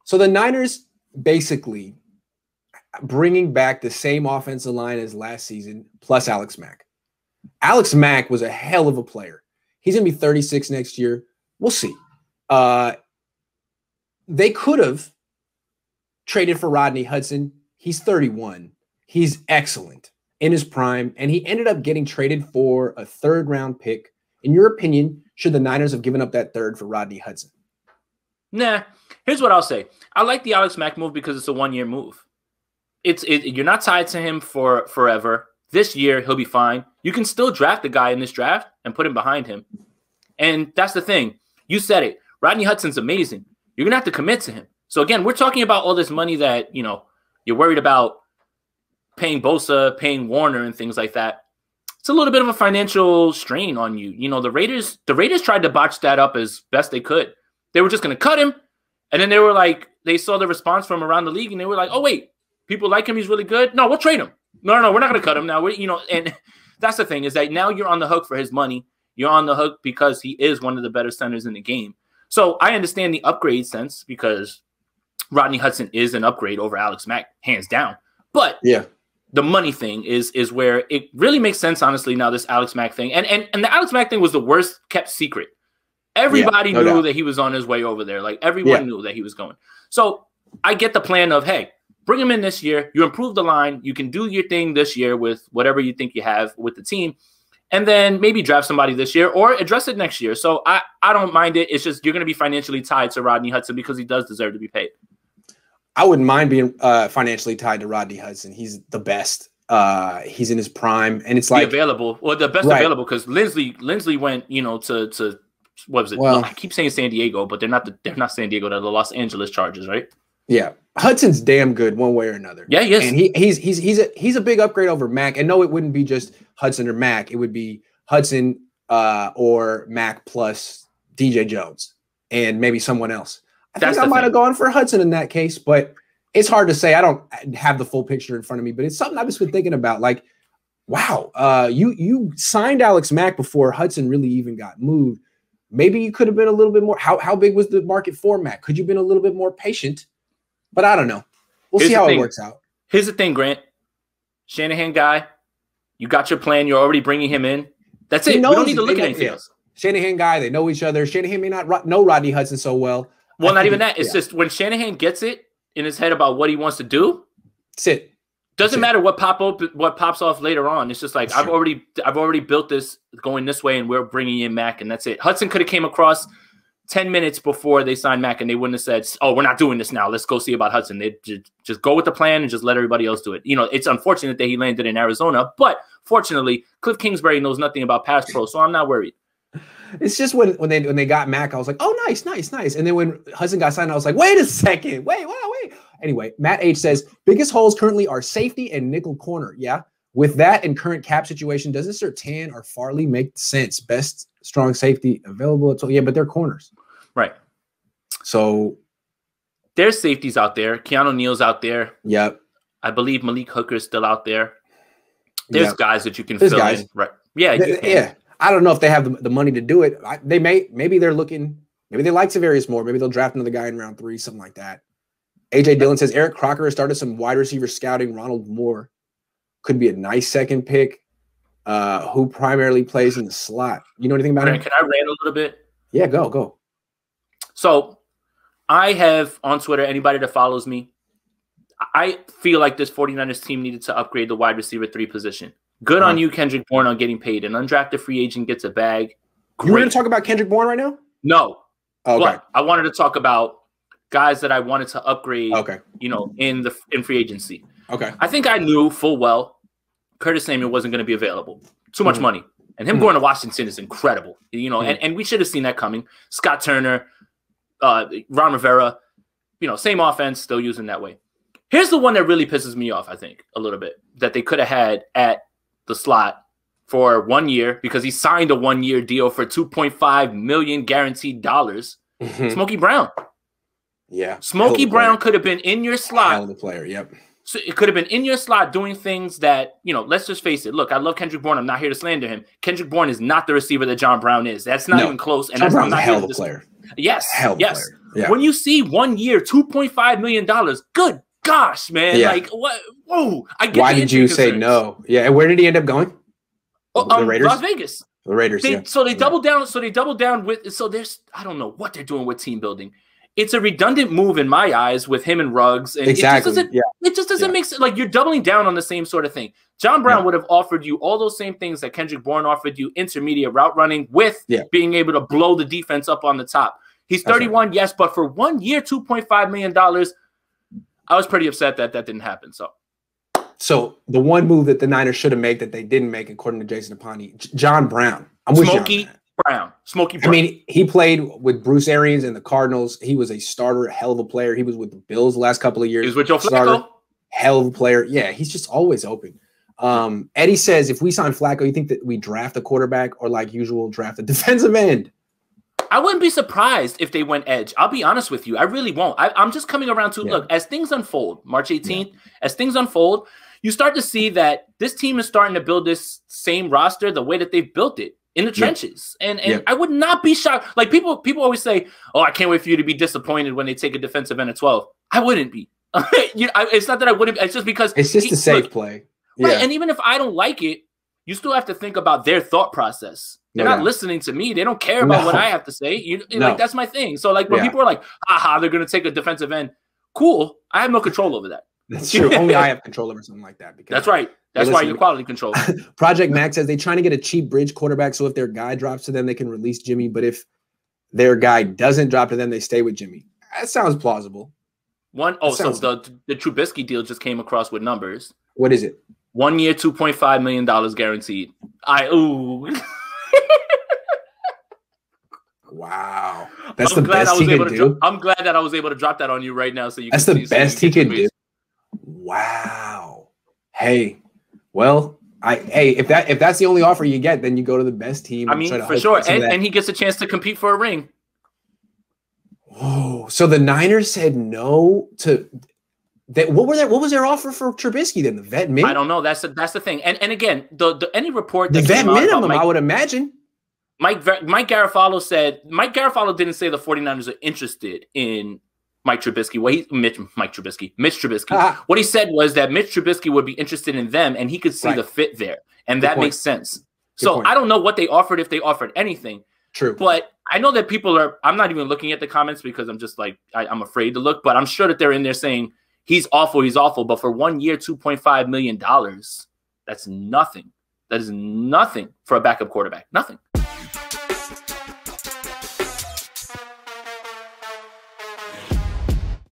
So the Niners basically bringing back the same offensive line as last season, plus Alex Mack. Alex Mack was a hell of a player. He's going to be 36 next year. We'll see. They could have traded for Rodney Hudson. He's 31. He's excellent in his prime, and he ended up getting traded for a third-round pick. In your opinion, should the Niners have given up that third for Rodney Hudson? Nah. Here's what I'll say. I like the Alex Mack move because it's a one-year move. You're not tied to him for forever. This year, he'll be fine. You can still draft the guy in this draft and put him behind him. And that's the thing. You said it. Rodney Hudson's amazing. You're going to have to commit to him. So, again, we're talking about all this money that, you're worried about paying Bosa, paying Warner, and things like that. It's a little bit of a financial strain on you. The Raiders tried to botch that up as best they could. They were just going to cut him. And then they saw the response from around the league, and they were like, oh, wait, people like him. He's really good. No, we'll trade him. No, we're not going to cut him now. And that's the thing is that now you're on the hook for his money. You're on the hook because he is one of the better centers in the game. So I understand the upgrade sense because Rodney Hudson is an upgrade over Alex Mack, hands down. But the money thing is where it really makes sense, honestly, now, this Alex Mack thing. And the Alex Mack thing was the worst kept secret. Everybody knew that he was on his way over there. Like, everyone knew that he was going. So I get the plan of, hey, bring him in this year. You improve the line. You can do your thing this year with whatever you think you have with the team. And then maybe draft somebody this year or address it next year. So I don't mind it. It's just you're going to be financially tied to Rodney Hudson because he does deserve to be paid. I wouldn't mind being financially tied to Rodney Hudson. He's the best. He's in his prime. And it's like available. Well, the best available because Lindsley went, to what was it? Well, I keep saying San Diego, but they're not San Diego. They're the Los Angeles Chargers, right? Yeah. Hudson's damn good one way or another. Yeah, he is. And he's a big upgrade over Mack. And no, it wouldn't be just Hudson or Mack. It would be Hudson or Mack plus DJ Jones and maybe someone else. I think I might have gone for Hudson in that case, but it's hard to say. I don't have the full picture in front of me, but it's something I've just been thinking about. Like, wow, you signed Alex Mack before Hudson really even got moved. Maybe you could have been a little bit more. How big was the market for Mack? Could you have been a little bit more patient? But I don't know. We'll see how it works out. Here's the thing, Grant. Shanahan guy, you got your plan. You're already bringing him in. That's it. We don't need to look at anything else. Shanahan guy, they know each other. Shanahan may not know Rodney Hudson so well. Well, not even that. It's just when Shanahan gets it in his head about what he wants to do, doesn't matter what pops off later on. It's just like I've already built this going this way, and we're bringing in Mack, and that's it. Hudson could have came across 10 minutes before they signed Mack, and they wouldn't have said, "Oh, we're not doing this now. Let's go see about Hudson." They just go with the plan and just let everybody else do it. It's unfortunate that he landed in Arizona, but fortunately, Cliff Kingsbury knows nothing about pass pro, so I'm not worried. It's just when they got Mack, I was like, oh, nice. And then when Hudson got signed, I was like, wait a second. Wait. Anyway, Matt H says, biggest holes currently are safety and nickel corner. Yeah. With that and current cap situation, doesn't Surtain or Farley make sense? Best strong safety available. Yeah, but they're corners. Right. So there's safeties out there. Keanu Neal's out there. Yep. I believe Malik Hooker's still out there. There's guys that you can fill in. Right. Yeah. Yeah. I don't know if they have the money to do it. Maybe they're looking, maybe they like Tavarius Moore. Maybe they'll draft another guy in round 3, something like that. AJ Dillon says Eric Crocker has started some wide receiver scouting. Ronald Moore could be a nice second pick who primarily plays in the slot. You know anything about him? Can I rant a little bit? Yeah, go. So I have on Twitter, anybody that follows me, I feel like this 49ers team needed to upgrade the wide receiver 3 position. Good on you, Kendrick Bourne, on getting paid. An undrafted free agent gets a bag. Great. You want to talk about Kendrick Bourne right now? No. Okay. But I wanted to talk about guys that I wanted to upgrade, in free agency. Okay. I think I knew full well Curtis Samuel wasn't going to be available. Too much money. And him going to Washington is incredible. And we should have seen that coming. Scott Turner, Ron Rivera, same offense, still using that way. Here's the one that really pisses me off, I think, a little bit, that they could have had at the slot for 1 year because he signed a 1-year deal for $2.5 million guaranteed dollars. Smokey Brown. Yeah. Smokey Brown could have been in your slot. Hell of a player, yep. So it could have been in your slot doing things that, let's just face it. Look, I love Kendrick Bourne. I'm not here to slander him. Kendrick Bourne is not the receiver that John Brown is. That's not even close. And John Brown's a hell of a player. Yes. Hell of a player. Yeah. When you see 1 year, $2.5 million, good gosh, man. Yeah. Like, what? Whoa. I get Why the did you injury say concerns. no? Yeah. And where did he end up going? The Raiders? Las Vegas. The Raiders, yeah. So they doubled down. So they doubled down with. So there's, I don't know what they're doing with team building. It's a redundant move in my eyes with him and Ruggs. And Exactly. It just doesn't make sense. Like, you're doubling down on the same sort of thing. John Brown would have offered you all those same things that Kendrick Bourne offered you: intermediate route running with being able to blow the defense up on the top. He's 31, yes, but for 1 year, $2.5 million, I was pretty upset that didn't happen. So the one move that the Niners should have made that they didn't make, according to Jason Apani, John Brown. I'm with Smokey Brown. I mean, he played with Bruce Arians and the Cardinals. He was a starter, hell of a player. He was with the Bills the last couple of years. He was with Joe Flacco. Hell of a player. Yeah, he's just always open. Eddie says, if we sign Flacco, you think that we draft a quarterback or, like usual, draft a defensive end? I wouldn't be surprised if they went edge. I'll be honest with you. I really won't. I'm just coming around to look, as things unfold, March 18th, as things unfold, you start to see that this team is starting to build this same roster the way that they've built it in the trenches. And I would not be shocked. Like, people always say, oh, I can't wait for you to be disappointed when they take a defensive end at 12. I wouldn't be. It's not that I wouldn't. It's just because it's just a safe play. Right. And even if I don't like it, you still have to think about their thought process. They're not listening to me. They don't care about what I have to say. Like, that's my thing. So, like, when people are like, haha, they're going to take a defensive end. Cool. I have no control over that. That's true. Only I have control over something like that. Because that's right. That's why you're quality control. Project Max says they're trying to get a cheap bridge quarterback, so if their guy drops to them, they can release Jimmy. But if their guy doesn't drop to them, they stay with Jimmy. That sounds plausible. So the Trubisky deal just came across with numbers. What is it? 1 year, $2.5 million guaranteed. Wow. That's the best he could do. I'm glad that I was able to drop that on you right now. So you That's can the best he could do. Wow. Hey, well, if that's the only offer you get, then you go to the best team. I mean, for sure. And he gets a chance to compete for a ring. Oh, so the Niners said no to that. What was their offer for Trubisky then? The vet minimum? I don't know. That's the thing. And again, the any report that the vet minimum, I would imagine. Mike Garafolo didn't say the 49ers are interested in Mitch Trubisky. What he said was that Mitch Trubisky would be interested in them, and he could see the fit there, and that makes sense. So I don't know what they offered, if they offered anything. True, but I know that people are. I'm not even looking at the comments because I'm just like I'm afraid to look. But I'm sure that they're in there saying he's awful. But for 1 year, $2.5 million, that's nothing. That is nothing for a backup quarterback. Nothing.